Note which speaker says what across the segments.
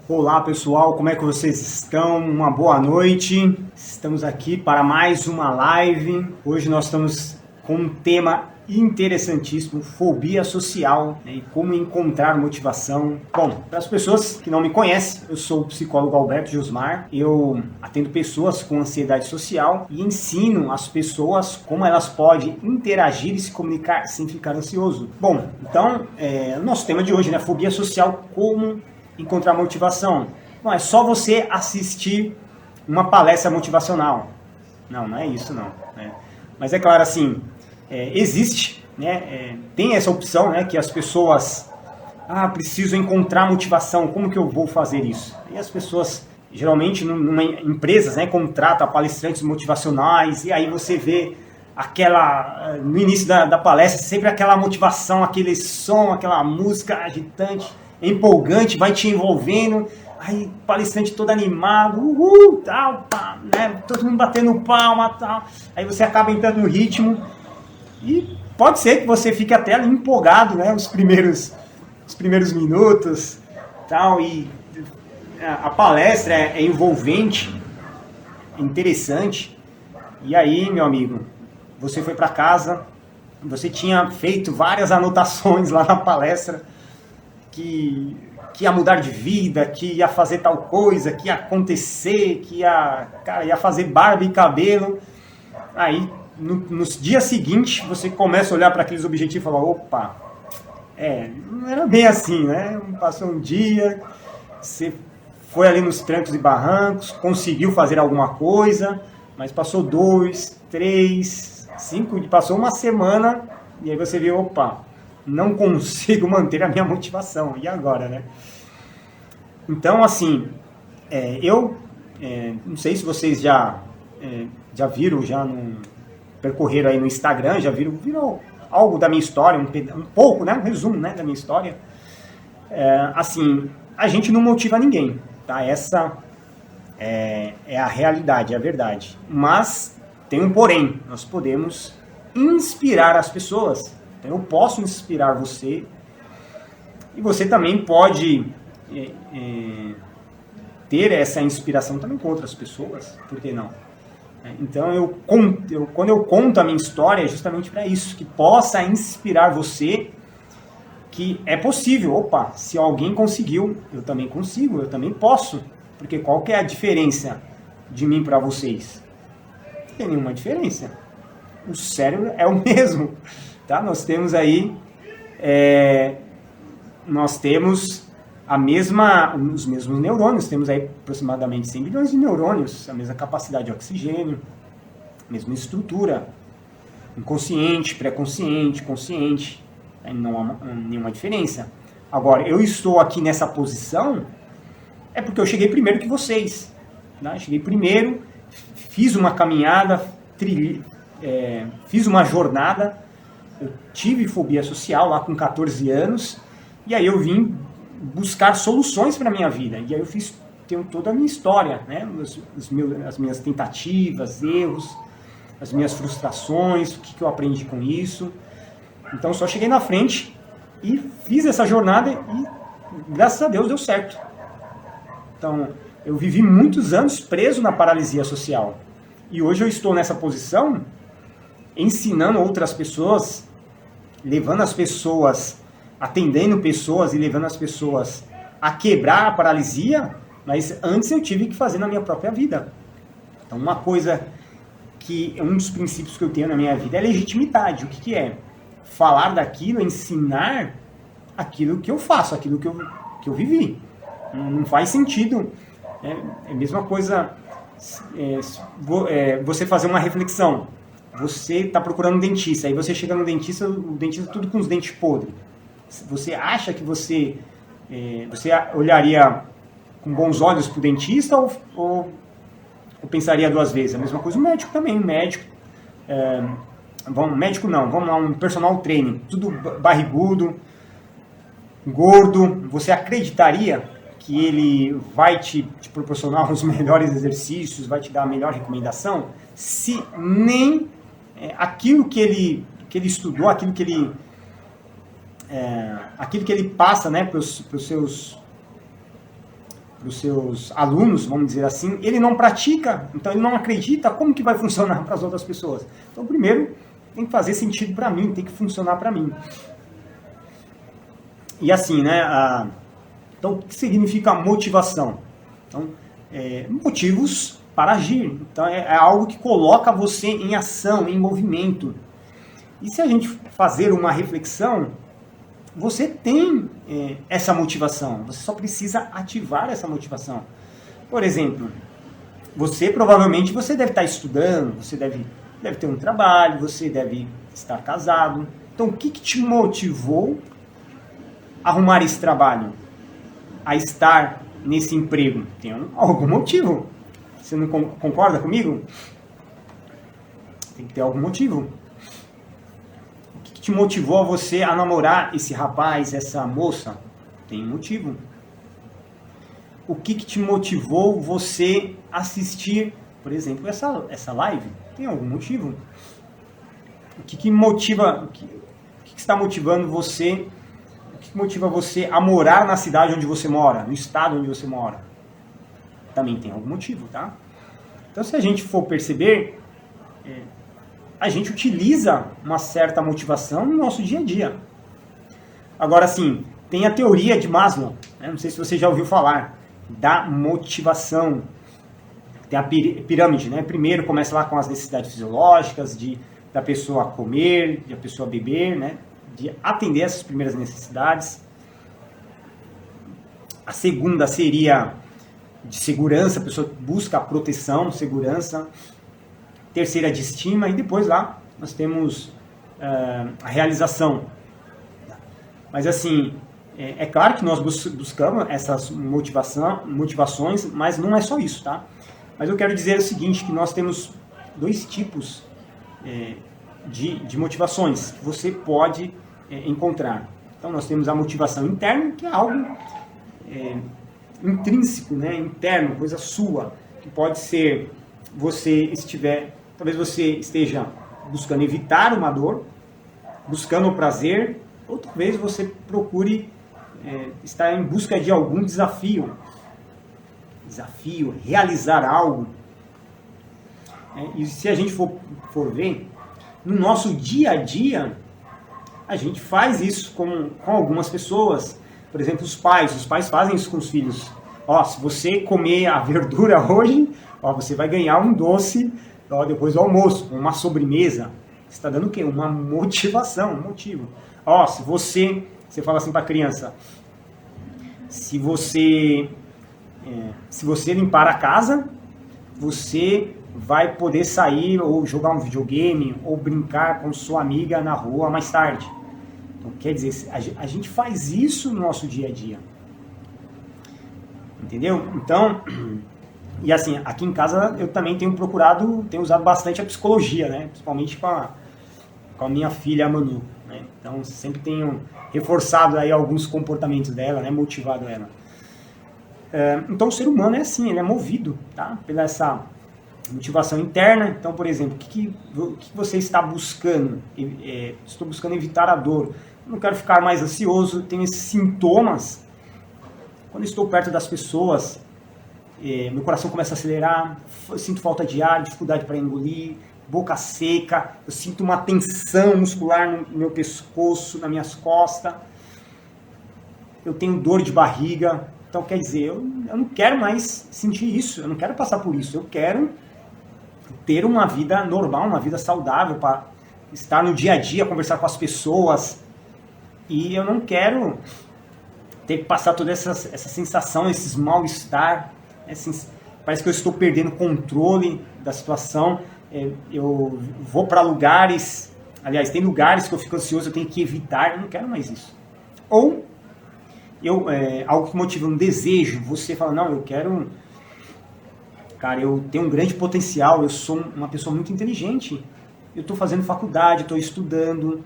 Speaker 1: Olá pessoal, como é que vocês estão? Uma boa noite. Estamos aqui para mais uma live. Hoje nós estamos com um tema interessantíssimo, fobia social, né, e como encontrar motivação. Bom, para as pessoas que não me conhecem, eu sou o psicólogo Alberto Josmar. Eu atendo pessoas com ansiedade social e ensino as pessoas como elas podem interagir e se comunicar sem ficar ansioso. Bom, então, nosso tema de hoje, né, fobia social, como encontrar motivação. Não é só você assistir uma palestra motivacional. Não é isso não. Né? Mas é claro, assim, existe, né, tem essa opção, né, que as pessoas, preciso encontrar motivação, como que eu vou fazer isso? E as pessoas, geralmente, empresas, né, contratam palestrantes motivacionais, e aí você vê no início da palestra, sempre aquela motivação, aquele som, aquela música agitante, empolgante, vai te envolvendo, aí palestrante todo animado, tal, pá, né, todo mundo batendo palma, tal, aí você acaba entrando no ritmo, e pode ser que você fique até ali empolgado, né, os primeiros minutos, tal, e a palestra é envolvente, é interessante, e aí, meu amigo, você foi para casa, você tinha feito várias anotações lá na palestra, que ia mudar de vida, que ia fazer tal coisa, que ia acontecer, que ia fazer barba e cabelo. Aí, nos dias seguintes, você começa a olhar para aqueles objetivos e falar, opa, não era bem assim, né? Passou um dia, você foi ali nos trancos e barrancos, conseguiu fazer alguma coisa, mas passou 2, 3, 5, passou uma semana, e aí você viu, opa, não consigo manter a minha motivação. E agora, né? Então, assim, eu não sei se vocês já viram, percorreram aí no Instagram, já viram algo da minha história, um pouco, né? Um resumo, né, da minha história. Assim, a gente não motiva ninguém, tá? Essa é a realidade, é a verdade. Mas tem um porém, nós podemos inspirar as pessoas. Eu posso inspirar você e você também pode ter essa inspiração também com outras pessoas, por que não? Então, quando eu conto a minha história, é justamente para isso, que possa inspirar você que é possível. Opa, se alguém conseguiu, eu também consigo, eu também posso. Porque qual que é a diferença de mim para vocês? Não tem nenhuma diferença. O cérebro é o mesmo. Tá? Nós temos aí, os mesmos neurônios, temos aí aproximadamente 100 bilhões de neurônios, a mesma capacidade de oxigênio, mesma estrutura, inconsciente, pré-consciente, consciente, não há nenhuma diferença. Agora, eu estou aqui nessa posição, é porque eu cheguei primeiro que vocês, né? Cheguei primeiro, fiz uma caminhada, fiz uma jornada. Eu tive fobia social lá com 14 anos, e aí eu vim buscar soluções para a minha vida. E aí eu tenho toda a minha história, né? As minhas tentativas, erros, as minhas frustrações, o que eu aprendi com isso. Então só cheguei na frente e fiz essa jornada e graças a Deus deu certo. Então eu vivi muitos anos preso na paralisia social. E hoje eu estou nessa posição ensinando outras pessoas, levando as pessoas, atendendo pessoas e levando as pessoas a quebrar a paralisia, mas antes eu tive que fazer na minha própria vida. Então uma coisa que um dos princípios que eu tenho na minha vida é legitimidade. O que é? Falar daquilo, ensinar aquilo que eu faço, aquilo que eu vivi. Não faz sentido. É a mesma coisa você fazer uma reflexão. Você está procurando um dentista, aí você chega no dentista, o dentista tudo com os dentes podres. Você acha que você olharia com bons olhos para o dentista ou pensaria duas vezes? A mesma coisa o médico também. Vamos lá, um personal training, tudo barrigudo, gordo. Você acreditaria que ele vai te proporcionar os melhores exercícios, vai te dar a melhor recomendação, se nem aquilo que ele estudou, aquilo que ele passa, né, para os os seus alunos, vamos dizer assim, ele não pratica, então ele não acredita, como que vai funcionar para as outras pessoas? Então, primeiro, tem que fazer sentido para mim, tem que funcionar para mim. E assim, né? Então, o que significa motivação? Então, motivos para agir. Então, é algo que coloca você em ação, em movimento. E se a gente fazer uma reflexão, você tem essa motivação. Você só precisa ativar essa motivação. Por exemplo, provavelmente você deve estar estudando, você deve ter um trabalho, você deve estar casado. Então, o que te motivou a arrumar esse trabalho? A estar nesse emprego? Tem algum motivo. Você não concorda comigo? Tem que ter algum motivo. O que te motivou a você a namorar esse rapaz, essa moça? Tem um motivo. O que te motivou você assistir, por exemplo, essa live? Tem algum motivo. O que motiva, o que está motivando você? O que motiva você a morar na cidade onde você mora, no estado onde você mora? Também tem algum motivo, tá? Então, se a gente for perceber, a gente utiliza uma certa motivação no nosso dia a dia. Agora, sim, tem a teoria de Maslow, né? Não sei se você já ouviu falar, da motivação. Tem a pirâmide, né? Primeiro começa lá com as necessidades fisiológicas, da pessoa comer, da pessoa beber, né? De atender essas primeiras necessidades. A segunda seria de segurança, a pessoa busca a proteção, segurança. Terceira de estima, e depois lá nós temos a realização. Mas assim, é claro que nós buscamos essas motivações, mas não é só isso, tá? Mas eu quero dizer o seguinte, que nós temos dois tipos de motivações que você pode encontrar. Então nós temos a motivação interna, que é algo intrínseco, né? Interno, coisa sua, que pode ser talvez você esteja buscando evitar uma dor, buscando o prazer, ou talvez você procure estar em busca de algum desafio, realizar algo. E se a gente for ver, no nosso dia a dia, a gente faz isso com algumas pessoas. Por exemplo, os pais fazem isso com os filhos. Se você comer a verdura hoje, você vai ganhar um doce depois do almoço, uma sobremesa. Você está dando o quê? Uma motivação, um motivo. Se você fala assim para a criança, se você limpar a casa, você vai poder sair ou jogar um videogame ou brincar com sua amiga na rua mais tarde. Então, quer dizer, a gente faz isso no nosso dia a dia. Entendeu? Então, e assim, aqui em casa eu também tenho usado bastante a psicologia, né? Principalmente com a minha filha, a Manu, né? Então, sempre tenho reforçado aí alguns comportamentos dela, né? Motivado ela. Então, o ser humano é assim, ele é movido, tá? Pela essa motivação interna. Então, por exemplo, o que você está buscando? Estou buscando evitar a dor. Eu não quero ficar mais ansioso, tenho esses sintomas. Quando estou perto das pessoas, meu coração começa a acelerar, eu sinto falta de ar, dificuldade para engolir, boca seca, eu sinto uma tensão muscular no meu pescoço, nas minhas costas, eu tenho dor de barriga. Então, quer dizer, eu não quero mais sentir isso, eu não quero passar por isso, eu quero ter uma vida normal, uma vida saudável, para estar no dia a dia, conversar com as pessoas, e eu não quero ter que passar toda essa sensação, esses mal-estar, parece que eu estou perdendo controle da situação. Eu vou para lugares, aliás, tem lugares que eu fico ansioso, eu tenho que evitar, eu não quero mais isso. Ou algo que motiva um desejo, você fala, não, eu quero, cara, eu tenho um grande potencial, eu sou uma pessoa muito inteligente, eu estou fazendo faculdade, estou estudando,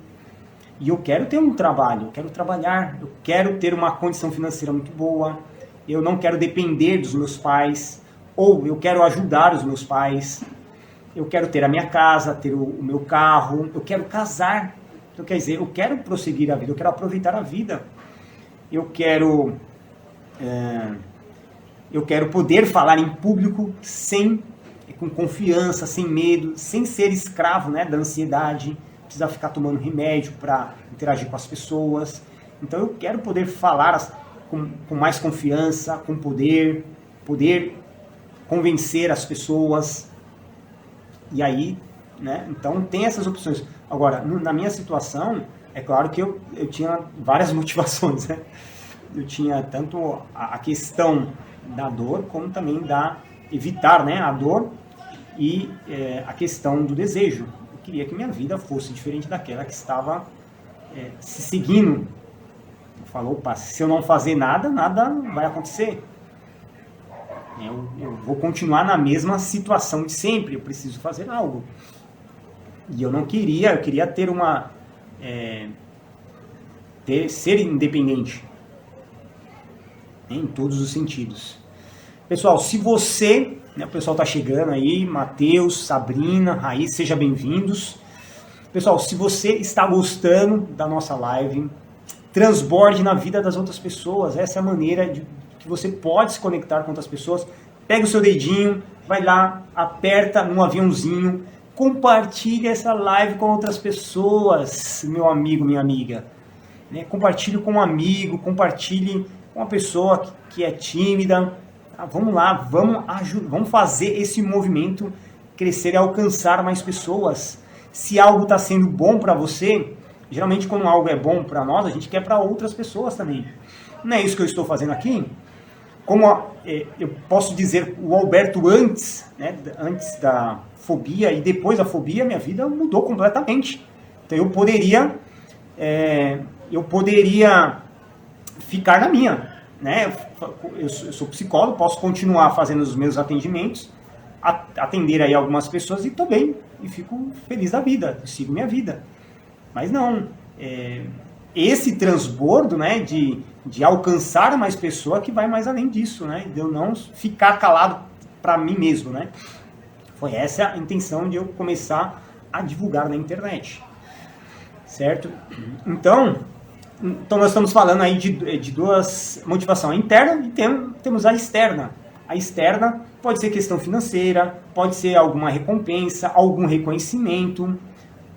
Speaker 1: e eu quero ter um trabalho, eu quero trabalhar, eu quero ter uma condição financeira muito boa, eu não quero depender dos meus pais, ou eu quero ajudar os meus pais, eu quero ter a minha casa, ter o meu carro, eu quero casar. Então, quer dizer, eu quero prosseguir a vida, eu quero aproveitar a vida, eu quero Eu quero poder falar em público com confiança, sem medo, sem ser escravo, né, da ansiedade, precisar ficar tomando remédio para interagir com as pessoas. Então eu quero poder falar com mais confiança, com poder convencer as pessoas. E aí, né, então tem essas opções. Agora, na minha situação, é claro que eu tinha várias motivações, né? Eu tinha tanto a questão da dor, como também da evitar, né, a dor e a questão do desejo. Eu queria que minha vida fosse diferente daquela que estava se seguindo. Falou, opa, se eu não fazer nada, nada vai acontecer. Eu vou continuar na mesma situação de sempre, eu preciso fazer algo. E eu queria ter ser independente, em todos os sentidos. Pessoal, se você, né, o pessoal está chegando aí, Matheus, Sabrina, Raíssa, sejam bem-vindos. Pessoal, se você está gostando da nossa live, transborde na vida das outras pessoas. Essa é a maneira que você pode se conectar com outras pessoas. Pega o seu dedinho, vai lá, aperta no aviãozinho, compartilhe essa live com outras pessoas, meu amigo, minha amiga. Né? Compartilhe com um amigo, compartilhe com uma pessoa que é tímida. Vamos lá, vamos fazer esse movimento crescer e alcançar mais pessoas. Se algo está sendo bom para você, geralmente quando algo é bom para nós, a gente quer para outras pessoas também. Não é isso que eu estou fazendo aqui? Como eu posso dizer, o Alberto antes, né, antes da fobia e depois da fobia, minha vida mudou completamente. Então eu poderia ficar na minha, né? Eu sou psicólogo, posso continuar fazendo os meus atendimentos, atender aí algumas pessoas e estou bem, e fico feliz da vida, sigo minha vida. Mas não, esse transbordo, né, de alcançar mais pessoas que vai mais além disso, né, de eu não ficar calado para mim mesmo, né. Foi essa a intenção de eu começar a divulgar na internet, certo? Então nós estamos falando aí de duas motivações, a interna e temos a externa. A externa pode ser questão financeira, pode ser alguma recompensa, algum reconhecimento,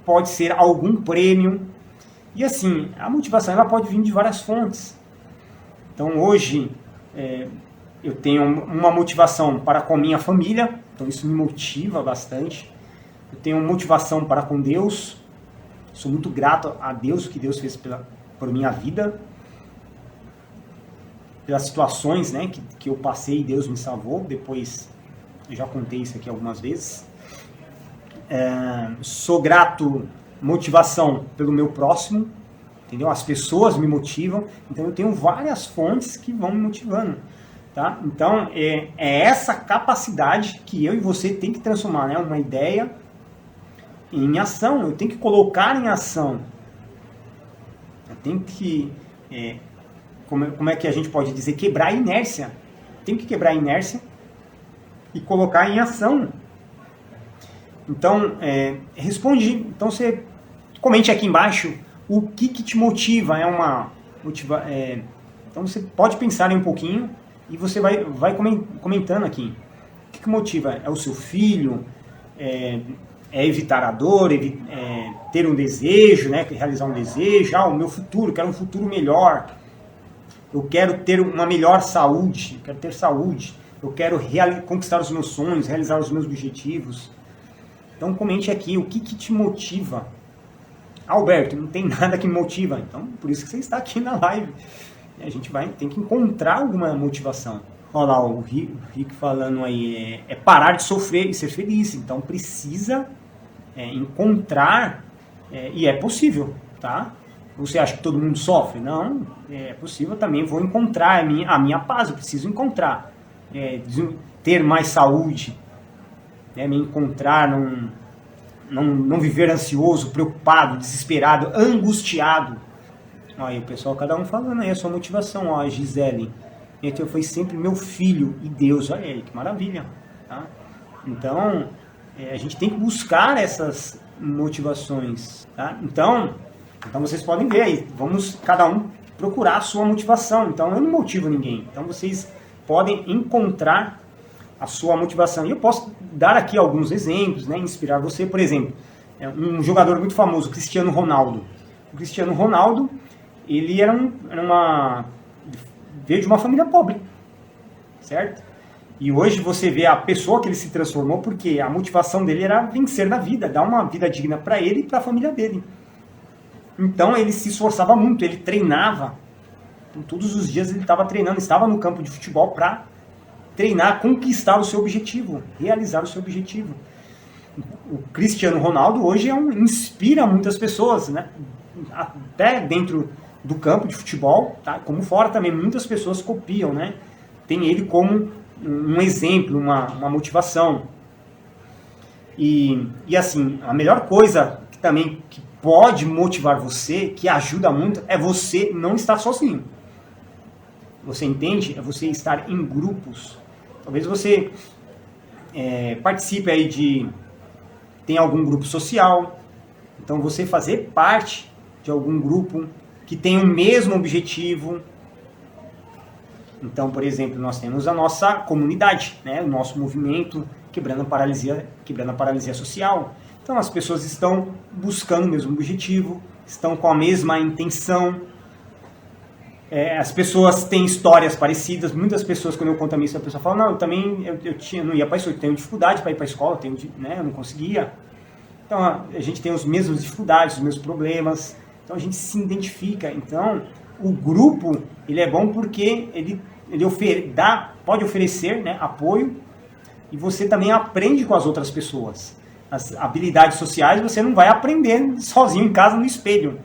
Speaker 1: pode ser algum prêmio. E assim, a motivação ela pode vir de várias fontes. Então hoje eu tenho uma motivação para com a minha família, então isso me motiva bastante. Eu tenho motivação para com Deus, sou muito grato a Deus, o que Deus fez por minha vida, pelas situações, né, que eu passei e Deus me salvou. Depois eu já contei isso aqui algumas vezes. Sou grato, motivação pelo meu próximo, entendeu? As pessoas me motivam, então eu tenho várias fontes que vão me motivando, tá? Então é essa capacidade que eu e você tem que transformar, né, uma ideia em ação. Eu tenho que colocar em ação. Eu tenho que, como é que a gente pode dizer, quebrar a inércia. Eu tenho que quebrar a inércia e colocar em ação. Então, responde. Então, você comente aqui embaixo o que te motiva. Então, você pode pensar em um pouquinho e você vai comentando aqui. O que motiva? É o seu filho? É evitar a dor? Ter um desejo, né? Realizar um desejo? O meu futuro, quero um futuro melhor. Eu quero ter uma melhor saúde. Eu quero ter saúde. Eu quero conquistar os meus sonhos, realizar os meus objetivos. Então comente aqui o que te motiva. Alberto, não tem nada que me motiva. Então por isso que você está aqui na live. A gente tem que encontrar alguma motivação. Olha lá o Rick falando aí, parar de sofrer e ser feliz. Então precisa encontrar, e é possível, tá? Você acha que todo mundo sofre? Não, é possível também. Vou encontrar a minha paz, eu preciso encontrar. Ter mais saúde. Me encontrar, não viver ansioso, preocupado, desesperado, angustiado. Aí o pessoal, cada um falando aí a sua motivação. Ó, a Gisele, foi sempre meu filho e Deus. Olha aí, que maravilha. Tá? Então, a gente tem que buscar essas motivações. Tá? Então vocês podem ver aí, vamos cada um procurar a sua motivação. Então eu não motivo ninguém. Então vocês podem encontrar a sua motivação. E eu posso dar aqui alguns exemplos, né, inspirar você. Por exemplo, um jogador muito famoso, Cristiano Ronaldo. O Cristiano Ronaldo, ele veio de uma família pobre, certo? E hoje você vê a pessoa que ele se transformou porque a motivação dele era vencer na vida, dar uma vida digna para ele e para a família dele. Então ele se esforçava muito, ele treinava. Todos os dias ele estava treinando, estava no campo de futebol para treinar, conquistar o seu objetivo, realizar o seu objetivo. O Cristiano Ronaldo hoje inspira muitas pessoas, né? Até dentro do campo de futebol, tá? Como fora também, muitas pessoas copiam, né? Tem ele como um exemplo, uma motivação. E assim, a melhor coisa que pode motivar você, que ajuda muito, é você não estar sozinho. Você entende? É você estar em grupos. Talvez você participe aí tem algum grupo social, então você fazer parte de algum grupo que tem o mesmo objetivo. Então, por exemplo, nós temos a nossa comunidade, né? O nosso movimento Quebrando a Paralisia Social. Então as pessoas estão buscando o mesmo objetivo, estão com a mesma intenção. As pessoas têm histórias parecidas. Muitas pessoas, quando eu conto a minha história, a pessoa fala, não, eu também não ia para isso, eu tenho dificuldade para ir para a escola, eu não conseguia. Então a gente tem as mesmas dificuldades, os mesmos problemas, então a gente se identifica. Então o grupo ele é bom porque ele pode oferecer, né, apoio, e você também aprende com as outras pessoas. As habilidades sociais você não vai aprender sozinho em casa no espelho.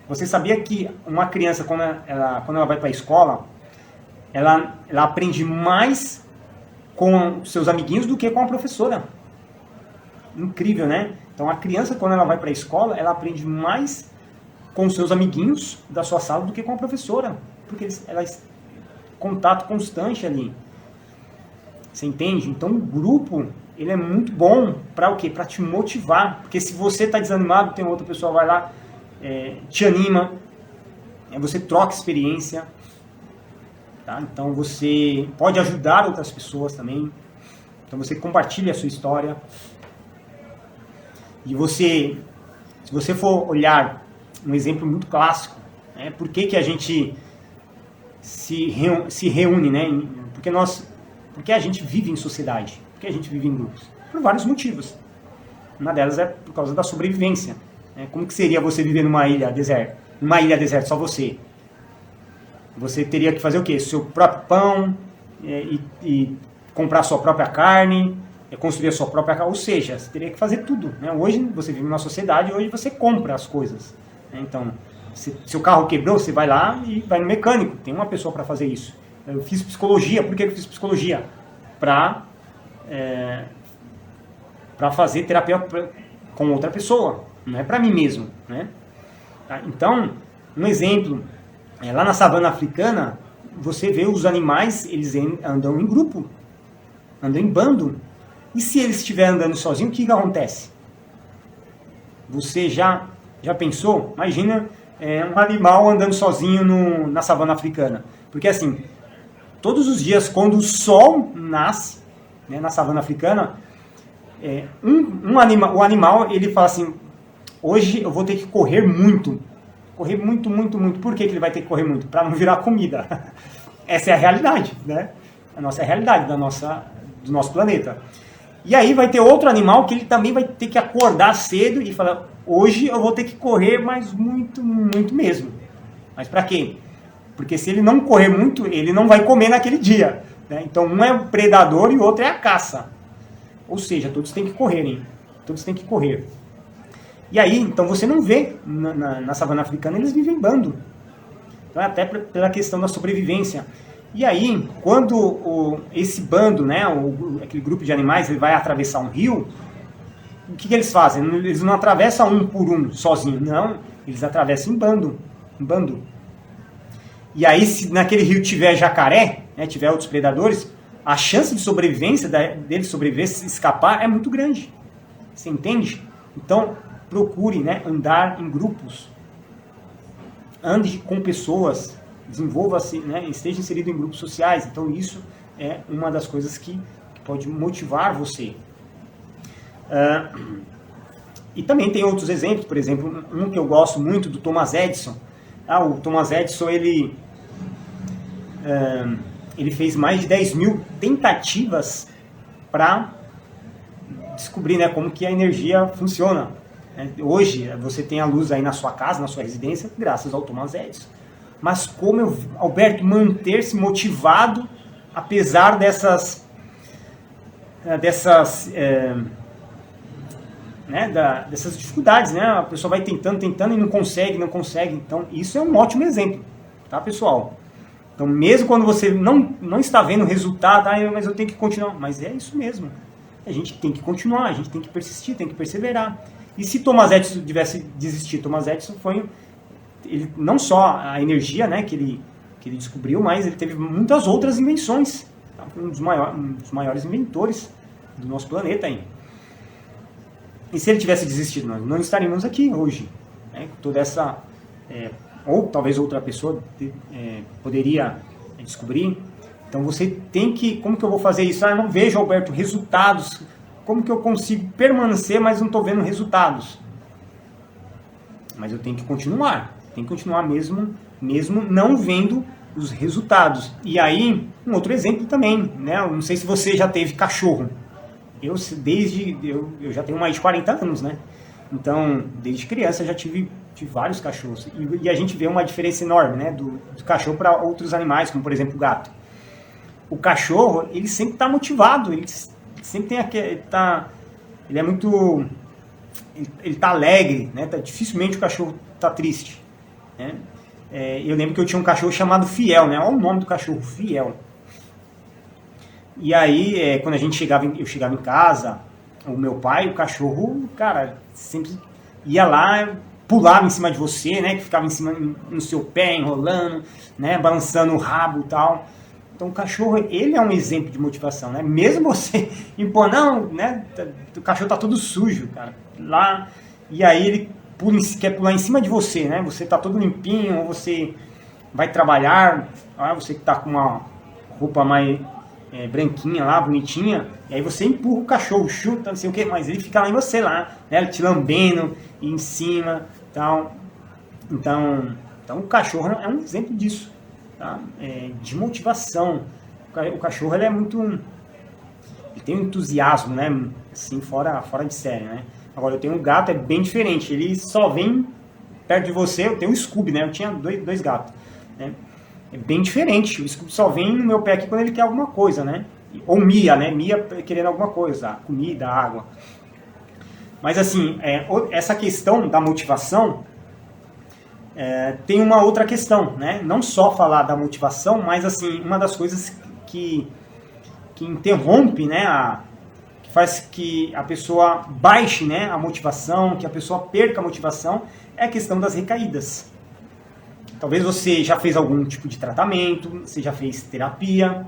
Speaker 1: Você sabia que uma criança, quando ela vai para a escola, ela aprende mais com seus amiguinhos do que com a professora? Incrível, né? Então a criança, quando ela vai para a escola, ela aprende mais com seus amiguinhos da sua sala do que com a professora, porque ela contato constante ali. Você entende? Então o grupo ele é muito bom para o quê? Para te motivar, porque se você está desanimado, tem outra pessoa vai lá, te anima, você troca experiência, tá? Então você pode ajudar outras pessoas também, então você compartilha a sua história. E se você for olhar um exemplo muito clássico, por que a gente se reúne, né? Porque a gente vive em sociedade, porque a gente vive em grupos, por vários motivos. Uma delas é por causa da sobrevivência. Como que seria você viver numa ilha deserta? Numa ilha deserta, só você. Você teria que fazer o quê? Seu próprio pão, e comprar sua própria carne, construir a sua própria casa, ou seja, você teria que fazer tudo, né? Hoje você vive numa sociedade, hoje você compra as coisas, né? Então, se seu carro quebrou, você vai lá e vai no mecânico, tem uma pessoa para fazer isso. Eu fiz psicologia, por que eu fiz psicologia? Para fazer terapia com outra pessoa, não é para mim mesmo, né? Então, um exemplo, lá na savana africana, você vê os animais, eles andam em grupo, andam em bando. E se ele estiver andando sozinho, o que acontece? Você já pensou? Imagina um animal andando sozinho na savana africana. Porque assim, todos os dias, quando o sol nasce, né, na savana africana, o animal ele fala assim, hoje eu vou ter que correr muito. Correr muito, muito, muito. Por que ele vai ter que correr muito? Para não virar comida. Essa é a realidade, né? A nossa realidade do nosso planeta. E aí vai ter outro animal que ele também vai ter que acordar cedo e falar, hoje eu vou ter que correr, mas muito, muito mesmo. Mas para quê? Porque se ele não correr muito, ele não vai comer naquele dia, né? Então um é o predador e o outro é a caça. Ou seja, todos têm que correr, hein? Todos têm que correr. E aí, então você não vê na savana africana, eles vivem em bando. Então, até pela questão da sobrevivência. E aí, quando esse bando, né, aquele grupo de animais, ele vai atravessar um rio, o que eles fazem? Eles não atravessam um por um, sozinho, não. Eles atravessam em bando. E aí, se naquele rio tiver jacaré, né, tiver outros predadores, a chance de sobrevivência, deles sobreviver, se escapar, é muito grande. Você entende? Então, procure, né, andar em grupos. Ande com pessoas desenvolva-se, né, esteja inserido em grupos sociais. Então isso é uma das coisas que pode motivar você. E também tem outros exemplos, por exemplo, um que eu gosto muito do Thomas Edison. O Thomas Edison, ele fez mais de 10 mil tentativas para descobrir, né, como que a energia funciona. Hoje você tem a luz aí na sua casa, na sua residência, graças ao Thomas Edison. Mas como Alberto manter-se motivado apesar dessas dificuldades, né? A pessoa vai tentando e não consegue. Então isso é um ótimo exemplo, tá, pessoal? Então mesmo quando você não está vendo o resultado, mas eu tenho que continuar. Mas é isso mesmo. A gente tem que continuar, a gente tem que persistir, tem que perseverar. E se Thomas Edison tivesse desistido, Thomas Edison foi ele, não só a energia, né, que ele descobriu, mas ele teve muitas outras invenções. Tá? Foi um dos maiores inventores do nosso planeta ainda. E se ele tivesse desistido, nós não estaríamos aqui hoje. Né? Toda essa... ou talvez outra pessoa poderia descobrir. Então você tem que... Como que eu vou fazer isso? Eu não vejo, Alberto, resultados. Como que eu consigo permanecer, mas não estou vendo resultados? Mas eu tenho que continuar. Tenho que continuar mesmo não vendo os resultados. E aí, um outro exemplo também. Né? Eu não sei se você já teve cachorro. Eu já tenho mais de 40 anos, né? Então, desde criança, eu já tive vários cachorros. E a gente vê uma diferença enorme, né? Do cachorro para outros animais, como por exemplo o gato. O cachorro, ele sempre está motivado, ele sempre tem aquele... Ele é muito... Ele está alegre, né? Dificilmente o cachorro está triste. Né? Eu lembro que eu tinha um cachorro chamado Fiel, né? Olha o nome do cachorro, Fiel. E aí, quando eu chegava em casa, o meu pai, o cachorro, cara, sempre ia lá, pulava em cima de você, né? Que ficava em cima no seu pé, enrolando, né? Balançando o rabo e tal. Então o cachorro, ele é um exemplo de motivação, né? Mesmo você não, né? O cachorro tá todo sujo, cara. Lá, e aí ele quer pular em cima de você, né? Você tá todo limpinho, ou você vai trabalhar, você que tá com uma roupa mais branquinha lá, bonitinha, e aí você empurra o cachorro, chuta, não sei o que, mas ele fica lá em você lá, né? Te lambendo em cima, tal. Então o cachorro é um exemplo disso. Tá? De motivação. O cachorro ele é muito... Ele tem um entusiasmo, né? Assim, fora de série, né? Agora, eu tenho um gato, é bem diferente. Ele só vem perto de você. Eu tenho um Scooby, né? Eu tinha dois gatos. Né? É bem diferente. O Scooby só vem no meu pé aqui quando ele quer alguma coisa, né? Ou Mia, né? Mia querendo alguma coisa. Comida, água. Mas, assim, essa questão da motivação... tem uma outra questão, né? Não só falar da motivação, mas assim, uma das coisas que interrompe, né? Que faz que a pessoa baixe, né, a motivação, que a pessoa perca a motivação, é a questão das recaídas. Talvez você já fez algum tipo de tratamento, você já fez terapia.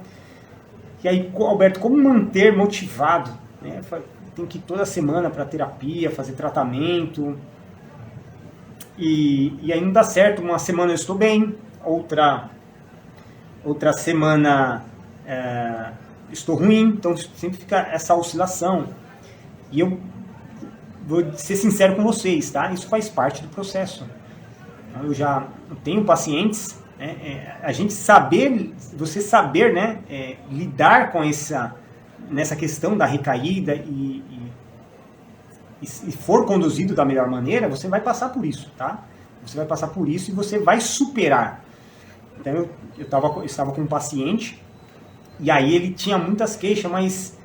Speaker 1: E aí, Alberto, como manter motivado? Né? Tem que ir toda semana para terapia, fazer tratamento. E aí não dá certo, uma semana eu estou bem, outra semana estou ruim, então sempre fica essa oscilação. E eu vou ser sincero com vocês, tá? Isso faz parte do processo. Eu já tenho pacientes, a gente você saber, né, lidar com nessa questão da recaída e for conduzido da melhor maneira, você vai passar por isso, tá? Você vai passar por isso e você vai superar. Então, eu estava com um paciente, e aí ele tinha muitas queixas, mas...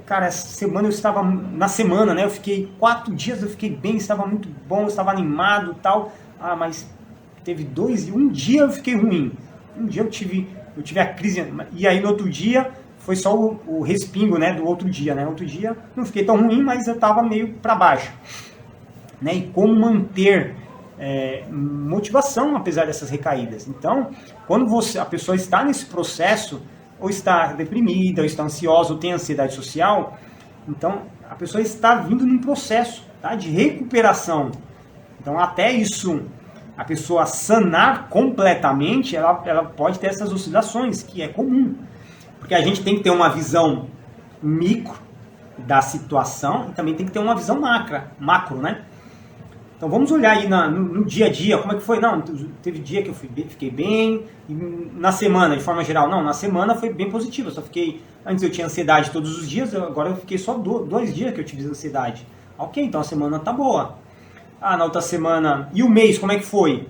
Speaker 1: cara, essa semana eu estava... Na semana, né? Eu fiquei 4 dias, eu fiquei bem, estava muito bom, eu estava animado e tal. Mas teve 2 e um dia eu fiquei ruim. Um dia eu tive a crise, e aí no outro dia... Foi só o respingo, né, do outro dia, né? Outro dia não fiquei tão ruim, mas eu estava meio para baixo. Né? E como manter motivação apesar dessas recaídas? Então, quando a pessoa está nesse processo, ou está deprimida, ou está ansiosa, ou tem ansiedade social, então a pessoa está vindo num processo, tá, de recuperação. Então, até a pessoa sanar completamente, ela pode ter essas oscilações, que é comum. Porque a gente tem que ter uma visão micro da situação e também tem que ter uma visão macro, né? Então vamos olhar aí no dia a dia, como é que foi? Não, teve dia que eu fiquei bem, e na semana, de forma geral, não, na semana foi bem positivo, antes eu tinha ansiedade todos os dias, agora eu fiquei só 2 dias que eu tive ansiedade. Ok, então a semana tá boa. Ah, na outra semana, e o mês, como é que foi?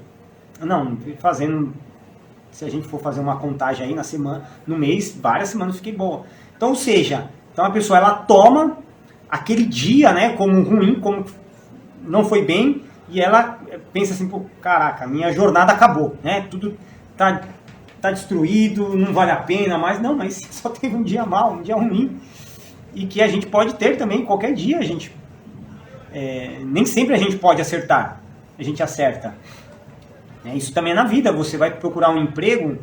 Speaker 1: Não, se a gente for fazer uma contagem aí no mês, várias semanas eu fiquei boa. Então, ou seja, a pessoa ela toma aquele dia, né, como ruim, como não foi bem, e ela pensa assim, pô, caraca, minha jornada acabou, né? Tudo tá destruído, não vale a pena mais. Não, mas só teve um dia mal, um dia ruim, e que a gente pode ter também qualquer dia. Nem sempre a gente pode acertar, a gente acerta. Isso também é na vida. Você vai procurar um emprego,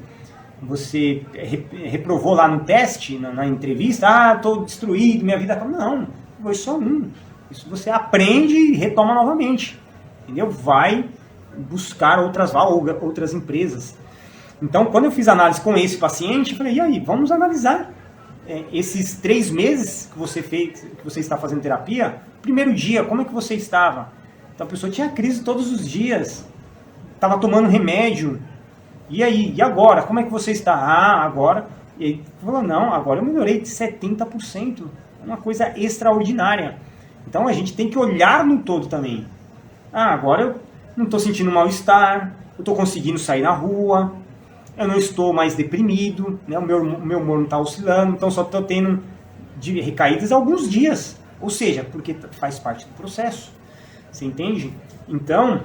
Speaker 1: você reprovou lá no teste, na entrevista, estou destruído, minha vida acabou. Não, foi só um. Isso você aprende e retoma novamente, entendeu? Vai buscar outras empresas. Então, quando eu fiz análise com esse paciente, eu falei, e aí, vamos analisar esses 3 meses que você está fazendo terapia. Primeiro dia, como é que você estava? Então, a pessoa tinha crise todos os dias, estava tomando remédio. E aí, e agora? Como é que você está? Agora. E aí, falou, não, agora eu melhorei de 70%. É uma coisa extraordinária. Então a gente tem que olhar no todo também. Agora eu não estou sentindo mal-estar, eu estou conseguindo sair na rua, eu não estou mais deprimido, né? o meu humor não está oscilando, então só estou tendo recaídas alguns dias. Ou seja, porque faz parte do processo. Você entende? Então,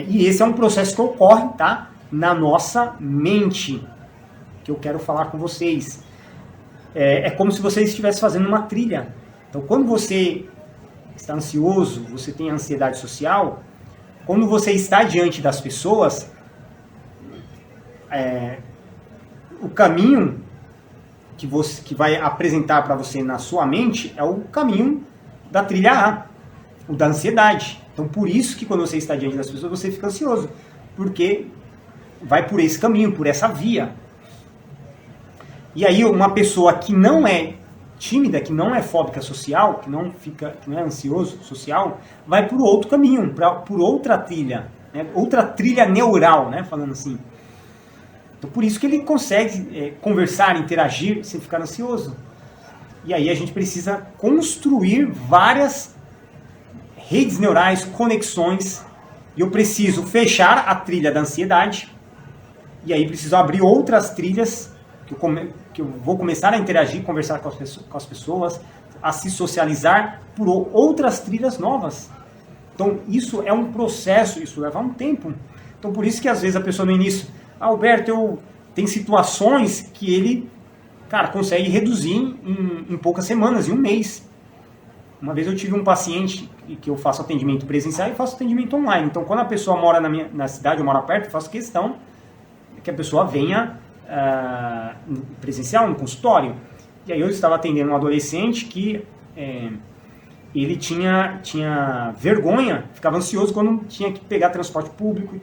Speaker 1: e esse é um processo que ocorre, tá? Na nossa mente, que eu quero falar com vocês. É como se você estivesse fazendo uma trilha. Então, quando você está ansioso, você tem ansiedade social, quando você está diante das pessoas, o caminho que vai apresentar para você na sua mente é o caminho da trilha A, o da ansiedade. Então, por isso que quando você está diante das pessoas, você fica ansioso, porque vai por esse caminho, por essa via. E aí, uma pessoa que não é tímida, que não é fóbica social, que não é ansioso social, vai por outro caminho, por outra trilha, né? Outra trilha neural, né? Falando assim. Então, por isso que ele consegue conversar, interagir sem ficar ansioso. E aí a gente precisa construir várias redes neurais, conexões, e eu preciso fechar a trilha da ansiedade, e aí preciso abrir outras trilhas que eu vou começar a interagir, conversar com as pessoas, a se socializar por outras trilhas novas. Então, isso é um processo, isso leva um tempo. Então, por isso que às vezes a pessoa no início, Alberto, tem situações que ele, consegue reduzir em poucas semanas, em um mês. Uma vez eu tive um paciente que eu faço atendimento presencial e faço atendimento online. Então, quando a pessoa mora na cidade, eu moro perto, eu faço questão que a pessoa venha presencial, no consultório. E aí eu estava atendendo um adolescente que ele tinha vergonha, ficava ansioso quando tinha que pegar transporte público.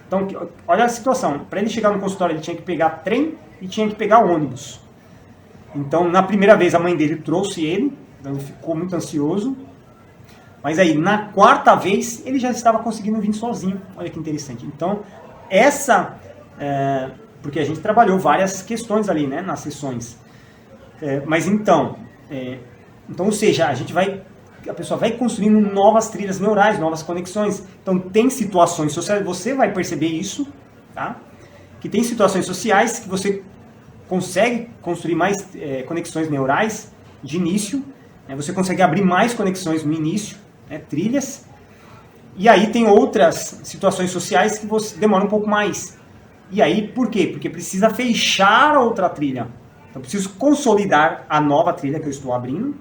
Speaker 1: Então, olha a situação. Para ele chegar no consultório, ele tinha que pegar trem e tinha que pegar ônibus. Então, na primeira vez, a mãe dele trouxe ele, então ele ficou muito ansioso. Mas aí, na 4ª vez, ele já estava conseguindo vir sozinho. Olha que interessante. Então, porque a gente trabalhou várias questões ali, né, nas sessões. Mas então, ou seja, a pessoa vai construindo novas trilhas neurais, novas conexões. Então, tem situações sociais, você vai perceber isso, tá? Que tem situações sociais que você consegue construir mais conexões neurais de início, né? Você consegue abrir mais conexões no início, né, trilhas. E aí tem outras situações sociais que você demora um pouco mais. E aí, por quê? Porque precisa fechar a outra trilha. Então, eu preciso consolidar a nova trilha que eu estou abrindo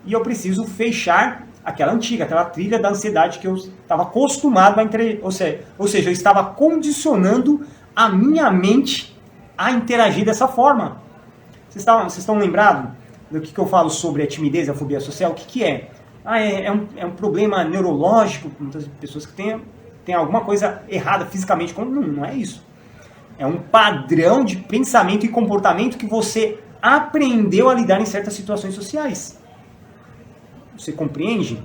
Speaker 1: e eu preciso fechar aquela antiga, aquela trilha da ansiedade que eu estava acostumado a interagir. Ou seja, eu estava condicionando a minha mente a interagir dessa forma. Vocês estão lembrados do que eu falo sobre a timidez e a fobia social? O que é? É um problema neurológico, muitas pessoas que têm. tem alguma coisa errada fisicamente. Não é isso. É um padrão de pensamento e comportamento que você aprendeu a lidar em certas situações sociais. Você compreende?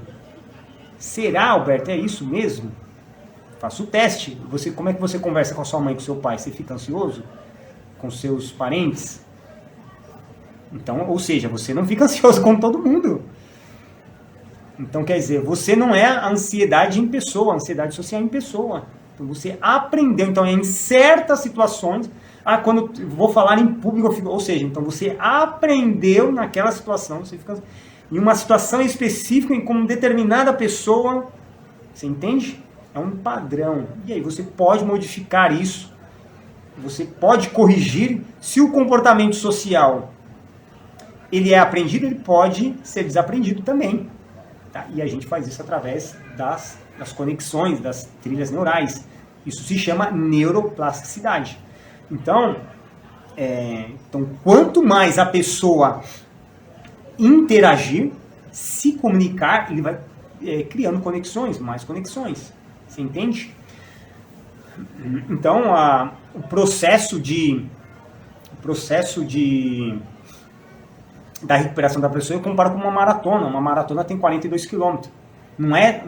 Speaker 1: Será, Alberto, é isso mesmo? Faça o teste. Como é que você conversa com a sua mãe, com seu pai? Você fica ansioso? Com seus parentes? Então, ou seja, você não fica ansioso com todo mundo. Então, quer dizer, você não é a ansiedade em pessoa, a ansiedade social em pessoa. Então, você aprendeu. Então, em certas situações, quando eu vou falar em público, eu fico, ou seja, então você aprendeu naquela situação, você fica em uma situação específica, em como determinada pessoa, você entende? É um padrão. E aí você pode modificar isso, você pode corrigir. Se o comportamento social ele é aprendido, ele pode ser desaprendido também. Tá? E a gente faz isso através das conexões, das trilhas neurais. Isso se chama neuroplasticidade. Então, quanto mais a pessoa interagir, se comunicar, ele vai criando conexões, mais conexões. Você entende? Então, o processo da recuperação da pessoa eu comparo com uma maratona. Uma maratona tem 42 quilômetros. Não é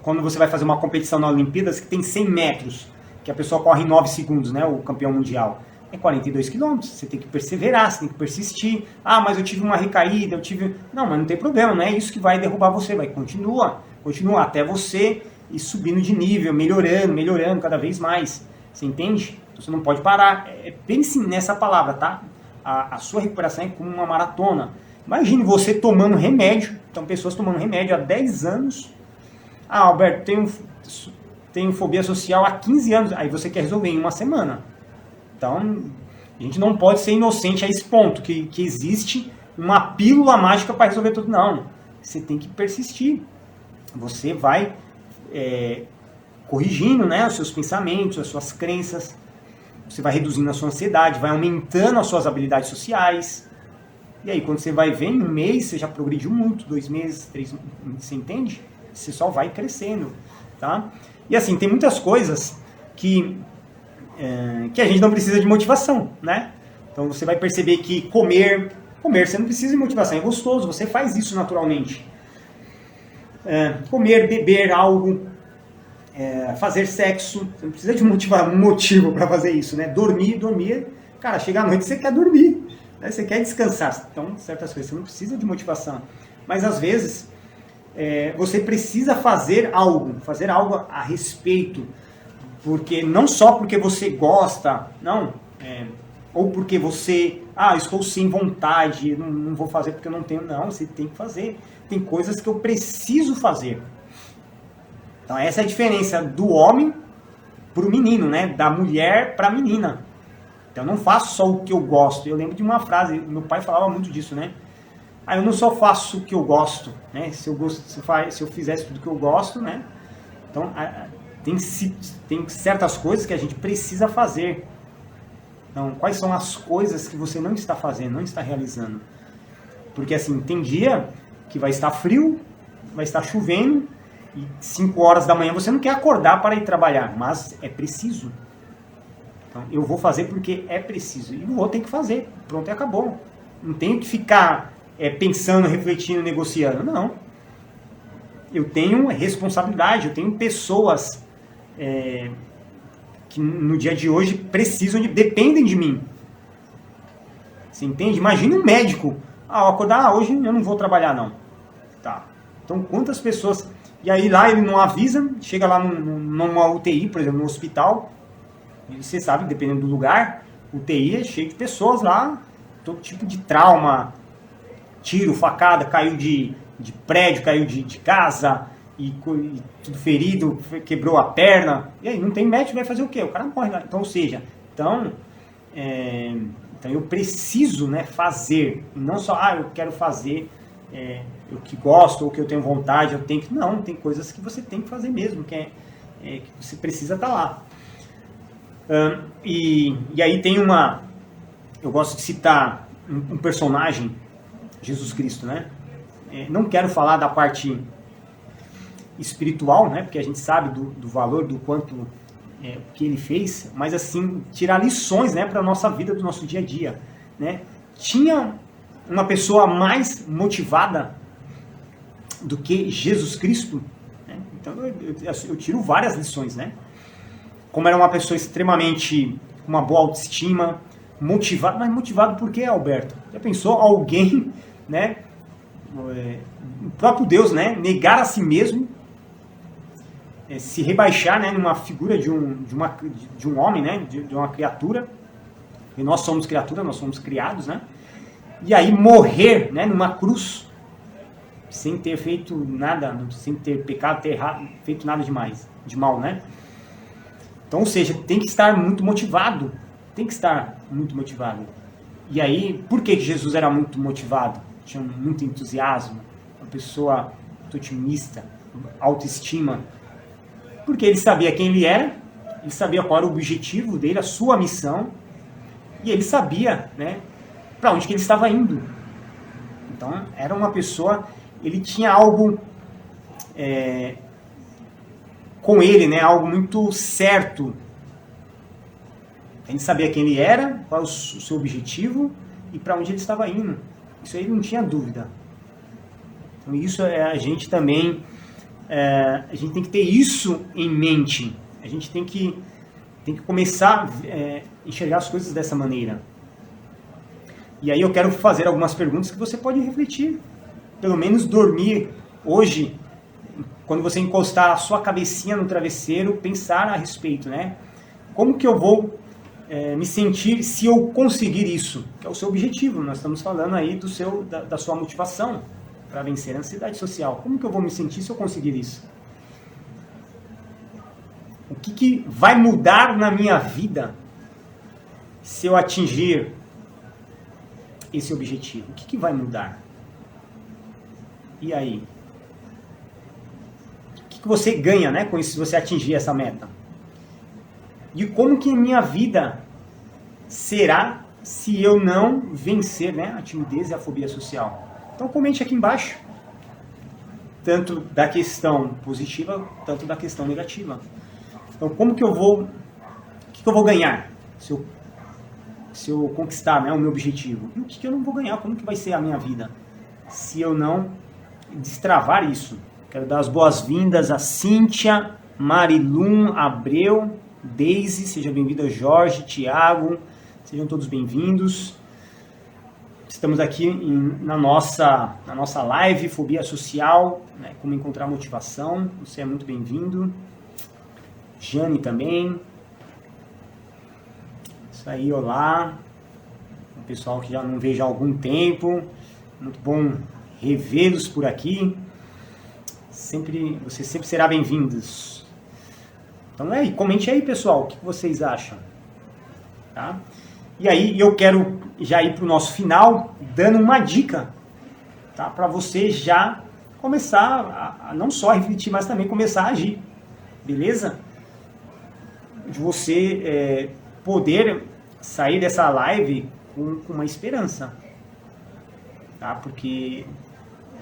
Speaker 1: quando você vai fazer uma competição na Olimpíadas que tem 100 metros, que a pessoa corre em 9 segundos, né, o campeão mundial. É 42 quilômetros, você tem que perseverar, você tem que persistir. Mas eu tive uma recaída, Não, mas não tem problema, não é isso que vai derrubar você, continua até você ir subindo de nível, melhorando cada vez mais. Você entende? Então, você não pode parar. Pense nessa palavra, tá? A sua recuperação é como uma maratona. Imagine você tomando remédio, então pessoas tomando remédio há 10 anos. Alberto, tenho fobia social há 15 anos, aí você quer resolver em uma semana. Então, a gente não pode ser inocente a esse ponto, que existe uma pílula mágica para resolver tudo. Não, você tem que persistir. Você vai corrigindo, né, os seus pensamentos, as suas crenças. Você vai reduzindo a sua ansiedade, vai aumentando as suas habilidades sociais. E aí, quando você vai ver, em um mês, você já progrediu muito, 2 meses, 3 meses, você entende? Você só vai crescendo, tá? E assim, tem muitas coisas que a gente não precisa de motivação, né? Então, você vai perceber que comer você não precisa de motivação, é gostoso, você faz isso naturalmente. Comer, beber algo, fazer sexo, você não precisa de um motivo para fazer isso, né? Dormir, cara, chega à noite você quer dormir, né? Você quer descansar. Então, certas coisas você não precisa de motivação. Mas às vezes você precisa fazer algo a respeito, porque não só porque você gosta, não, ou porque você, estou sem vontade, não vou fazer porque eu não tenho, não, você tem que fazer. Tem coisas que eu preciso fazer. Então essa é a diferença do homem para o menino, né? Da mulher para a menina. Então eu não faço só o que eu gosto. Eu lembro de uma frase, meu pai falava muito disso, né? Eu não só faço o que eu gosto, né? Se eu fizesse tudo o que eu gosto, né? Então tem certas coisas que a gente precisa fazer. Então, quais são as coisas que você não está fazendo, não está realizando? Porque assim, tem dia que vai estar frio, vai estar chovendo, e 5 horas da manhã você não quer acordar para ir trabalhar, mas é preciso. Então, eu vou fazer porque é preciso. E vou ter que fazer. Pronto, e acabou. Não tenho que ficar pensando, refletindo, negociando. Não. Eu tenho responsabilidade, eu tenho pessoas que no dia de hoje dependem de mim. Você entende? Imagina um médico. Ao acordar, hoje eu não vou trabalhar, não. Tá. Então, quantas pessoas... E aí lá ele não avisa, chega lá numa UTI, por exemplo, no hospital, e você sabe, dependendo do lugar, UTI é cheio de pessoas lá, todo tipo de trauma, tiro, facada, caiu de prédio, caiu de casa, e tudo ferido, quebrou a perna, e aí não tem médico, vai fazer o quê? O cara morre lá. Então, ou seja, então eu preciso, né, fazer, e não só, eu quero fazer o que gosto, ou que eu tenho vontade, eu tenho que... Não, tem coisas que você tem que fazer mesmo, que você precisa estar lá. E aí tem eu gosto de citar um personagem, Jesus Cristo, né? Não quero falar da parte espiritual, né? Porque a gente sabe do valor, do quanto que ele fez, mas assim, tirar lições, né, para a nossa vida, do nosso dia a dia, né? Tinha uma pessoa mais motivada do que Jesus Cristo, né? Então eu tiro várias lições, né? Como era uma pessoa extremamente, com uma boa autoestima, motivado, mas motivado por quê, Alberto? Já pensou alguém, né, o próprio Deus, né, negar a si mesmo, se rebaixar, né, numa figura de um homem, né, de uma criatura, e nós somos criatura, nós somos criados, né, e aí morrer, né, numa cruz, sem ter feito nada, sem ter pecado, ter feito nada de mal, né? Então, ou seja, tem que estar muito motivado. Tem que estar muito motivado. E aí, por que Jesus era muito motivado? Tinha muito entusiasmo, uma pessoa muito otimista, autoestima. Porque ele sabia quem ele era, ele sabia qual era o objetivo dele, a sua missão, e ele sabia, né, para onde que ele estava indo. Então, era uma pessoa, ele tinha algo com ele, né, algo muito certo. Ele sabia quem ele era, qual o seu objetivo e para onde ele estava indo. Isso aí não tinha dúvida. Então isso a gente também, a gente tem que ter isso em mente. A gente tem que começar a enxergar as coisas dessa maneira. E aí eu quero fazer algumas perguntas que você pode refletir. Pelo menos dormir hoje, quando você encostar a sua cabecinha no travesseiro, pensar a respeito, né? Como que eu vou me sentir se eu conseguir isso? Que é o seu objetivo. Nós estamos falando aí da sua motivação para vencer a ansiedade social. Como que eu vou me sentir se eu conseguir isso? O que vai mudar na minha vida se eu atingir esse objetivo? O que vai mudar? E aí? O que você ganha, né, com isso, se você atingir essa meta? E como que minha vida será se eu não vencer, né, a timidez e a fobia social? Então comente aqui embaixo, tanto da questão positiva, tanto da questão negativa. Então como que eu vou, o que eu vou ganhar se eu conquistar, né, o meu objetivo? E o que eu não vou ganhar? Como que vai ser a minha vida se eu não destravar isso? Quero dar as boas-vindas a Cíntia, Marilum, Abreu, Deise, seja bem-vinda, Jorge, Tiago, sejam todos bem-vindos. Estamos aqui na nossa live, Fobia Social, né, como encontrar motivação, você é muito bem-vindo. Jane também. Isso aí, olá. O pessoal que já não vejo há algum tempo, muito bom revê-los por aqui. Você sempre será bem-vindos. Então comente aí, pessoal, o que vocês acham. Tá? E aí eu quero já ir para o nosso final, dando uma dica, tá? Para você já começar a não só refletir, mas também começar a agir. Beleza? De você poder sair dessa live com uma esperança. Tá? Porque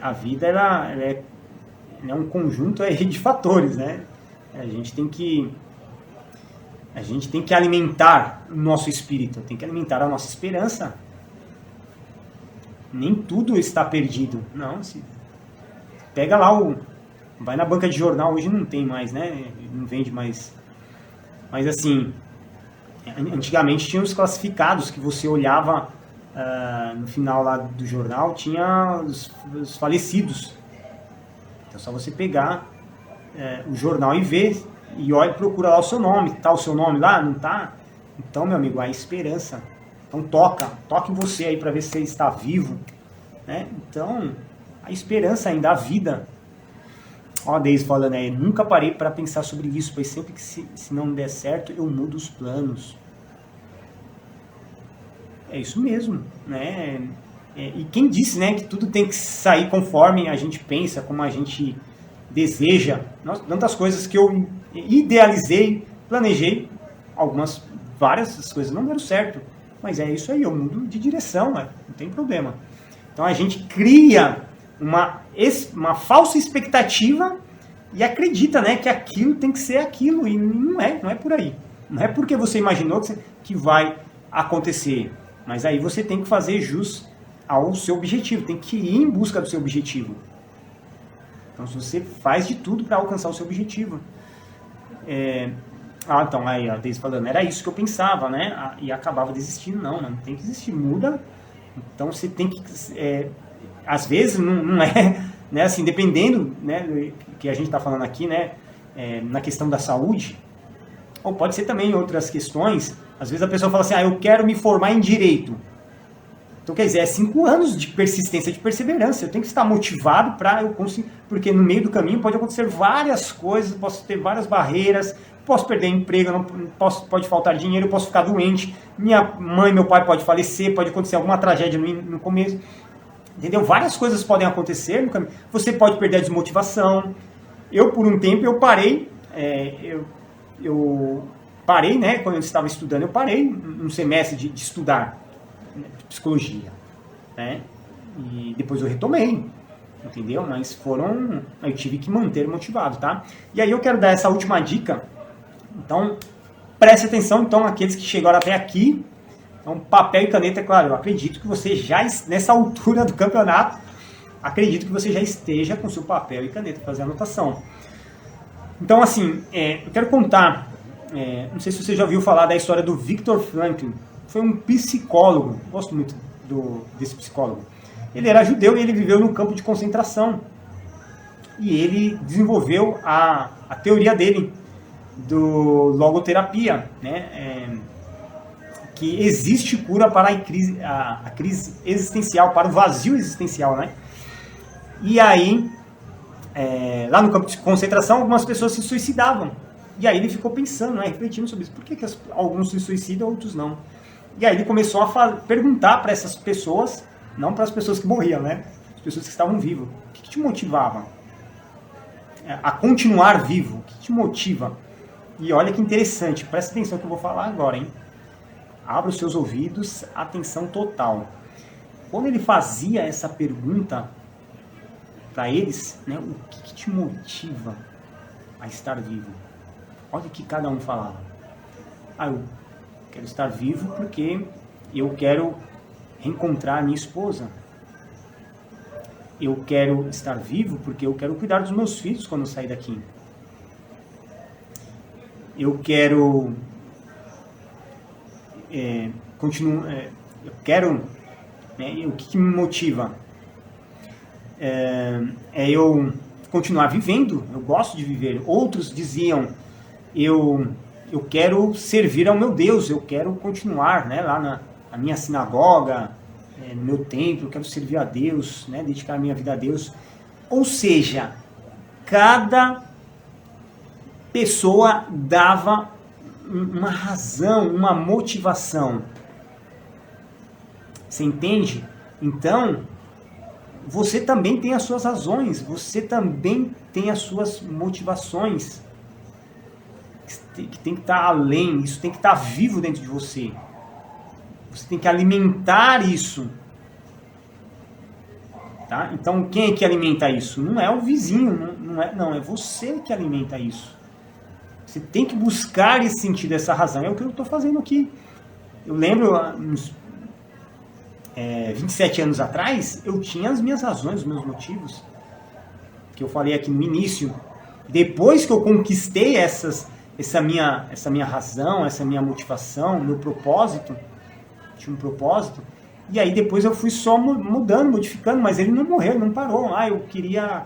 Speaker 1: a vida ela é um conjunto aí de fatores, né? A gente tem que alimentar o nosso espírito, tem que alimentar a nossa esperança. Nem tudo está perdido. Não, pega lá vai na banca de jornal, hoje não tem mais, né? Não vende mais. Mas assim, antigamente tinha os classificados que você olhava no final lá do jornal, tinha os falecidos. Então é só você pegar o jornal e ver, e olha, procura lá o seu nome. Tá o seu nome lá? Não tá? Então, meu amigo, há esperança. Então toque em você aí para ver se você está vivo, né? Então, a esperança ainda, a vida. Ó, a Deise falando aí, nunca parei para pensar sobre isso, pois sempre que se não der certo, eu mudo os planos. É isso mesmo, né? E quem disse, né, que tudo tem que sair conforme a gente pensa, como a gente deseja. Tantas coisas que eu idealizei, planejei, várias coisas não deram certo. Mas é isso aí, eu mudo de direção, não tem problema. Então a gente cria uma falsa expectativa e acredita, né, que aquilo tem que ser aquilo, e não é por aí. Não é porque você imaginou que vai acontecer, mas aí você tem que fazer jus ao seu objetivo, tem que ir em busca do seu objetivo. Então, se você faz de tudo para alcançar o seu objetivo. Então, aí a Deise falando, era isso que eu pensava, né? E acabava desistindo. Não tem que desistir, muda. Então, você tem que... às vezes, não é... Né, assim, dependendo, né, que a gente está falando aqui, né, na questão da saúde, ou pode ser também em outras questões. Às vezes a pessoa fala assim, eu quero me formar em direito. Então, quer dizer, 5 anos de persistência, de perseverança. Eu tenho que estar motivado para eu conseguir, porque no meio do caminho pode acontecer várias coisas, posso ter várias barreiras, posso perder emprego, pode faltar dinheiro, eu posso ficar doente, minha mãe, meu pai pode falecer, pode acontecer alguma tragédia no começo. Entendeu? Várias coisas podem acontecer no caminho. Você pode perder a desmotivação. Eu, por um tempo, eu parei, eu parei, né, quando eu estava estudando, eu parei um semestre de estudar psicologia, né? E depois eu retomei, entendeu? Mas eu tive que manter motivado, tá? E aí eu quero dar essa última dica. Então, preste atenção, então, aqueles que chegaram até aqui. Então, papel e caneta, é claro, eu acredito que você já, nessa altura do campeonato, acredito que você já esteja com seu papel e caneta para fazer a anotação. Então, assim, eu quero contar, não sei se você já ouviu falar da história do Viktor Frankl. Foi um psicólogo, gosto muito desse psicólogo. Ele era judeu e ele viveu no campo de concentração. E ele desenvolveu a teoria dele, do logoterapia, né? Que existe cura para a crise existencial, para o vazio existencial, né? E aí, lá no campo de concentração, algumas pessoas se suicidavam. E aí ele ficou pensando, né, refletindo sobre isso. Por que alguns se suicidam, outros não? E aí ele começou a perguntar para essas pessoas, não para as pessoas que morriam, né? As pessoas que estavam vivas. O que te motivava a continuar vivo? O que te motiva? E olha que interessante, presta atenção no que eu vou falar agora, hein? Abra os seus ouvidos, atenção total. Quando ele fazia essa pergunta para eles, né, o que te motiva a estar vivo? Olha o que cada um falava. Eu quero estar vivo porque eu quero reencontrar minha esposa. Eu quero estar vivo porque eu quero cuidar dos meus filhos quando eu sair daqui. Eu quero eu quero, né, o que me motiva eu continuar vivendo. Eu gosto de viver. Outros diziam, eu quero servir ao meu Deus, eu quero continuar, né, lá na minha sinagoga, no meu templo, eu quero servir a Deus, né, dedicar a minha vida a Deus. Ou seja, cada pessoa dava uma razão, uma motivação. Você entende? Então, você também tem as suas razões, você também tem as suas motivações, que tem que estar além, isso tem que estar vivo dentro de você. Você tem que alimentar isso. Tá? Então, quem é que alimenta isso? Não é o vizinho, não, é você que alimenta isso. Você tem que buscar esse sentido, essa razão. É o que eu estou fazendo aqui. Eu lembro, uns 27 anos atrás, eu tinha as minhas razões, os meus motivos, que eu falei aqui no início. Depois que eu conquistei essa minha razão, essa minha motivação, meu propósito, tinha um propósito, e aí depois eu fui só mudando, modificando, mas ele não morreu, ele não parou. Eu queria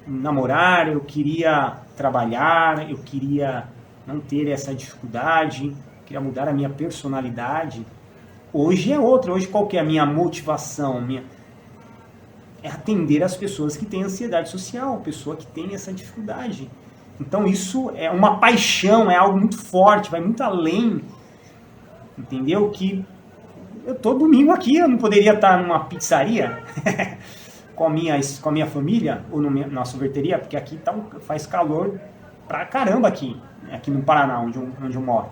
Speaker 1: namorar, eu queria trabalhar, eu queria não ter essa dificuldade, queria mudar a minha personalidade. Hoje é outra, hoje qual que é a minha motivação? É atender as pessoas que têm ansiedade social, pessoa que tem essa dificuldade. Então isso é uma paixão, é algo muito forte, vai muito além, entendeu? Que eu tô domingo aqui, eu não poderia estar numa pizzaria com a minha família, ou na sorveteria, porque aqui faz calor pra caramba aqui no Paraná, onde eu moro.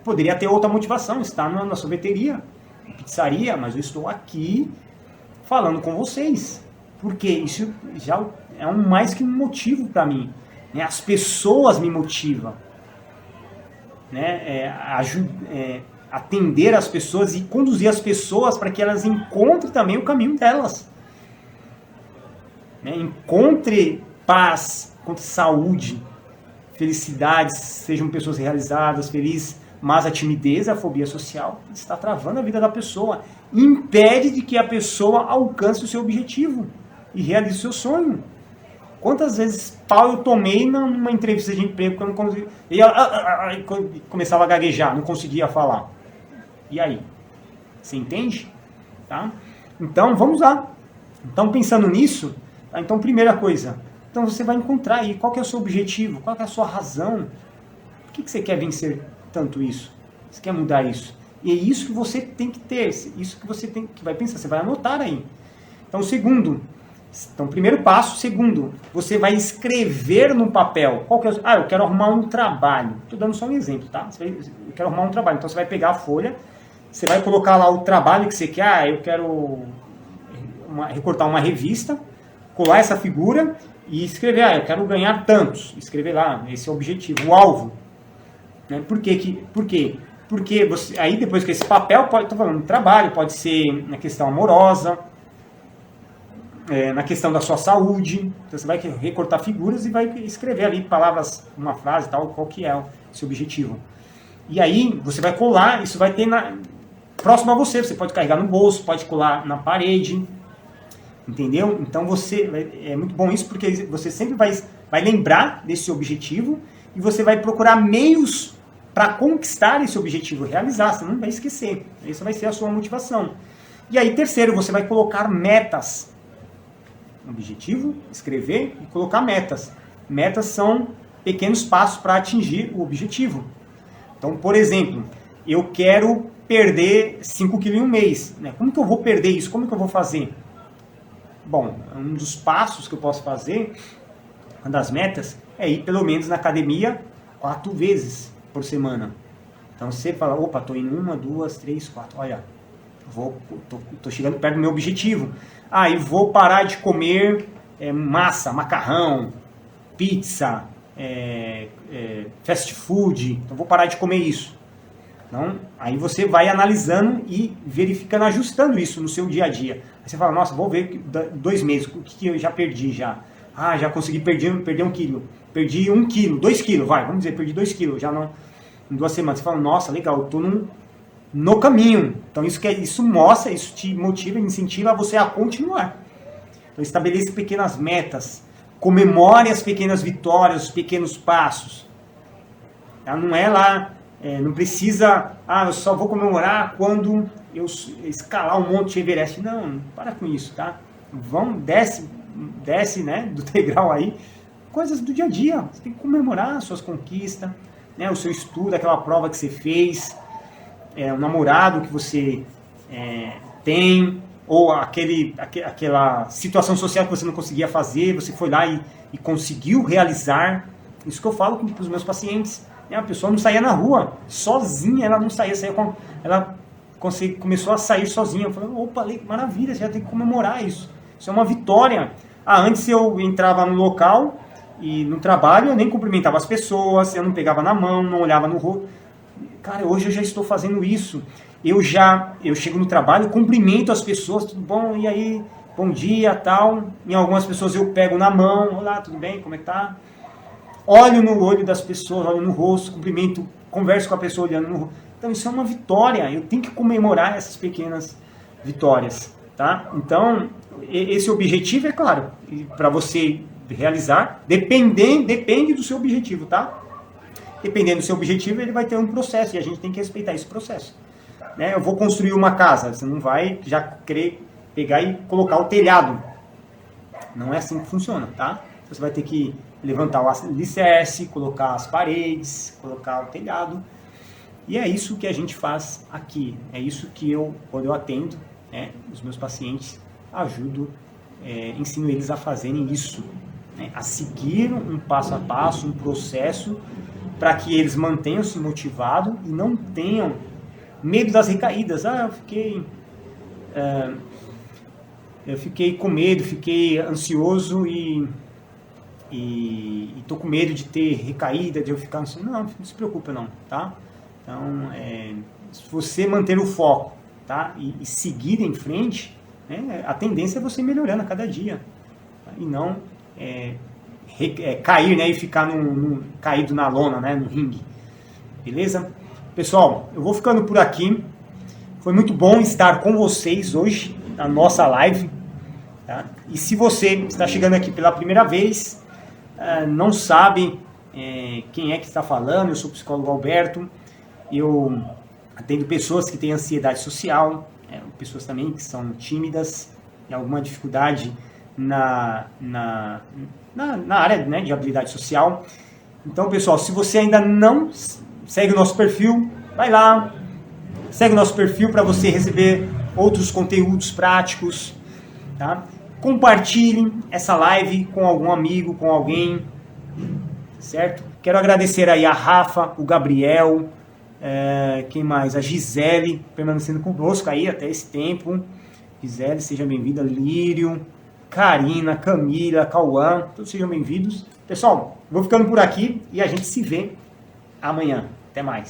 Speaker 1: Poderia ter outra motivação, estar na sorveteria, na pizzaria, mas eu estou aqui falando com vocês. Por quê? Isso já é mais que um motivo para mim. Né? As pessoas me motivam. Né? Atender as pessoas e conduzir as pessoas para que elas encontrem também o caminho delas. Né? Encontre paz, encontre saúde, felicidade, sejam pessoas realizadas, felizes, mas a timidez, a fobia social, está travando a vida da pessoa, impede de que a pessoa alcance o seu objetivo e realize o seu sonho. Quantas vezes pau eu tomei numa entrevista de emprego que eu não conseguia, e começava a gaguejar, não conseguia falar. E aí? Você entende? Tá? Então, vamos lá. Então, pensando nisso, tá? Então, primeira coisa, então você vai encontrar aí qual que é o seu objetivo, qual que é a sua razão. Por que você quer vencer tanto isso? Você quer mudar isso? E é isso que você tem que ter, isso que você tem que vai pensar, você vai anotar aí. Então, segundo, primeiro passo. Segundo, você vai escrever no papel. Qual que é eu quero arrumar um trabalho. Estou dando só um exemplo, tá? Eu quero arrumar um trabalho. Então, você vai pegar a folha, você vai colocar lá o trabalho que você quer. Eu quero recortar uma revista, colar essa figura e escrever. Eu quero ganhar tantos. Escrever lá, esse é o objetivo, o alvo. Né? Por quê? Porque você, aí depois que esse papel, estou falando de trabalho, pode ser na questão amorosa, na questão da sua saúde. Então você vai recortar figuras e vai escrever ali palavras, uma frase tal, qual que é o seu objetivo. E aí você vai colar, isso vai ter próximo a você pode carregar no bolso, pode colar na parede, entendeu? Então é muito bom isso, porque você sempre vai lembrar desse objetivo e você vai procurar meios para conquistar esse objetivo, realizar, você não vai esquecer. Essa vai ser a sua motivação. E aí, terceiro, você vai colocar metas. Objetivo, escrever e colocar metas. Metas são pequenos passos para atingir o objetivo. Então, por exemplo, eu quero perder 5 quilos em um mês. Né? Como que eu vou perder isso? Como que eu vou fazer? Bom, um dos passos que eu posso fazer, uma das metas, é ir pelo menos na academia 4 vezes por semana. Então você fala, opa, estou indo 1, 2, 3, 4, olha, tô chegando perto do meu objetivo. E vou parar de comer massa, macarrão, pizza, fast food, então vou parar de comer isso. Então, aí você vai analisando e verificando, ajustando isso no seu dia a dia. Aí você fala, nossa, vou ver 2 meses, o que eu já perdi já. Já consegui perder 1 quilo. Perdi 1 quilo, 2 quilos, vamos dizer, perdi 2 quilos, já não, em 2 semanas. Você fala, nossa, legal, eu estou no caminho. Então isso mostra, isso te motiva, incentiva você a continuar. Então estabeleça pequenas metas, comemore as pequenas vitórias, os pequenos passos. Não é lá, não precisa, eu só vou comemorar quando eu escalar um monte Everest. Não, para com isso, tá? Desce, né, do degrau aí, coisas do dia a dia. Você tem que comemorar as suas conquistas, né, o seu estudo, aquela prova que você fez, o namorado que você tem, ou aquela situação social que você não conseguia fazer, você foi lá e conseguiu realizar. Isso que eu falo com os meus pacientes. A pessoa não saía na rua, sozinha, ela não saía ela começou a sair sozinha. Eu falei, opa, maravilha, você já tem que comemorar isso. Isso é uma vitória. Antes eu entrava no local e no trabalho eu nem cumprimentava as pessoas, eu não pegava na mão, não olhava no rosto. Cara, hoje eu já estou fazendo isso. Eu chego no trabalho, cumprimento as pessoas, tudo bom? E aí, bom dia, tal. Em algumas pessoas eu pego na mão, olá, tudo bem, como é que tá? Olho no olho das pessoas, olho no rosto, cumprimento, converso com a pessoa olhando no rosto. Então isso é uma vitória, eu tenho que comemorar essas pequenas vitórias, tá? Então, esse objetivo, é claro, para você realizar, depende do seu objetivo, tá? Dependendo do seu objetivo, ele vai ter um processo, e a gente tem que respeitar esse processo. Né? Eu vou construir uma casa, você não vai já querer pegar e colocar o telhado. Não é assim que funciona, tá? Você vai ter que levantar o alicerce, colocar as paredes, colocar o telhado. E é isso que a gente faz aqui. É isso que quando eu atendo, né, os meus pacientes, ajudo, ensino eles a fazerem isso. Né, a seguir um passo a passo, um processo, para que eles mantenham-se motivados e não tenham medo das recaídas. Eu fiquei eu fiquei com medo, fiquei ansioso e tô com medo de ter recaída, de eu ficar ansioso. Não se preocupe não, tá? Então, se você manter o foco, tá? E seguir em frente, né? A tendência é você melhorando a cada dia, tá? E não cair, né? E ficar caído na lona, né? No ringue, beleza? Pessoal, eu vou ficando por aqui. Foi muito bom estar com vocês hoje na nossa live, tá? E se você está chegando aqui pela primeira vez, não sabe quem é que está falando, eu sou o psicólogo Alberto, eu atendo pessoas que têm ansiedade social, pessoas também que são tímidas, e alguma dificuldade na área, né, de habilidade social. Então, pessoal, se você ainda não segue o nosso perfil, vai lá, segue o nosso perfil para você receber outros conteúdos práticos, tá? Compartilhem essa live com algum amigo, com alguém, certo? Quero agradecer aí a Rafa, o Gabriel, quem mais? A Gisele, permanecendo conosco aí até esse tempo. Gisele, seja bem-vinda. Lírio, Karina, Camila, Cauã, todos sejam bem-vindos. Pessoal, vou ficando por aqui e a gente se vê amanhã. Até mais.